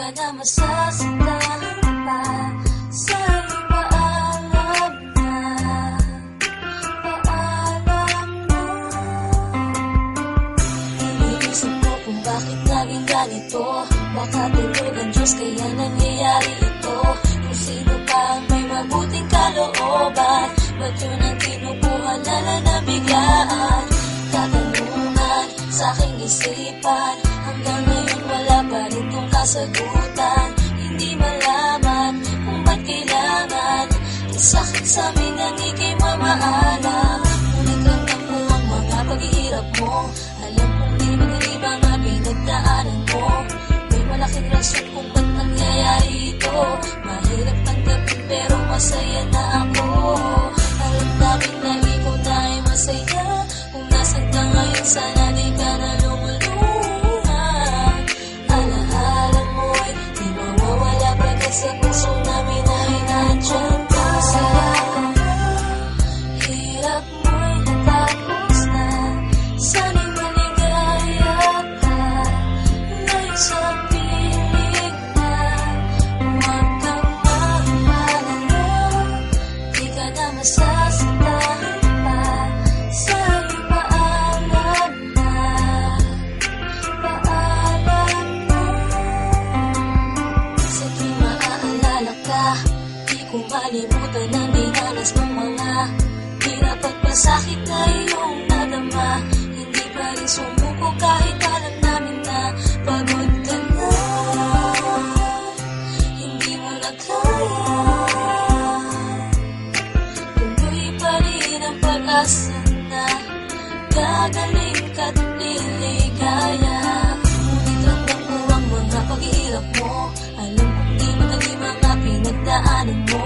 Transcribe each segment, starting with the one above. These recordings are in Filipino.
ka na masasaktan pa. Sa'yo paalam na, paalam na. Iniisip ko kung bakit naging ganito. Baka tulog ang Diyos kaya nangyayari ito. Kung sino pa ang may mabuting kalooban, ba't yun ang kinukuha nala na biglaan? Katanungan sa aking isipan, hanggang ngayon wala pa rin tong kasagutan. Hindi malaman kung ba't kailangan isakit sa amin ang ikay mamaalam. Ngunit ramdam ko ang mga paghihirap mo. Alam kong di madali mga pinagdaanan mo. May malaking rason kung ba't nangyayari ito. Mahirap tanggapin pero masaya na ako. Alam namin na ikaw na ay masaya. Kung nasan ka ngayon sana di ka na lumulungan. Alaala mo'y di mawawala pagkat sa puso namin ay nandyan ka. Masaya ka na, hirap mo'y natapos na. Sana'y maligaya ka ngayon sa piling na. Huwag kang mag-alala, di ka na masasaktan pa. Sa'yo paalam na, paalam na. Sa tuwing maaalala ka, di ko malimutan ang dinanas mong mga hirap at pasakit na iyong nadama. Hindi pa rin sumuko kahit alam namin na pagod ka na. Hindi mo na kaya, tuloy pa rin ang pag-asa na gagaling ka't liligaya. Ngunit ramdam ko ang mga paghihirap mo. Alam kong di madali mga pinagdaanan mo.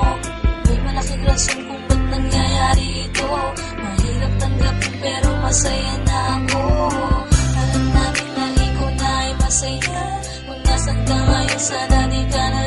May malaking rason kung ba't nangyayari ito. Mahirap tanggapin pero masaya na ako. Alam namin na ikaw na ay masaya. Kung nasan ka ngayon sana di ka na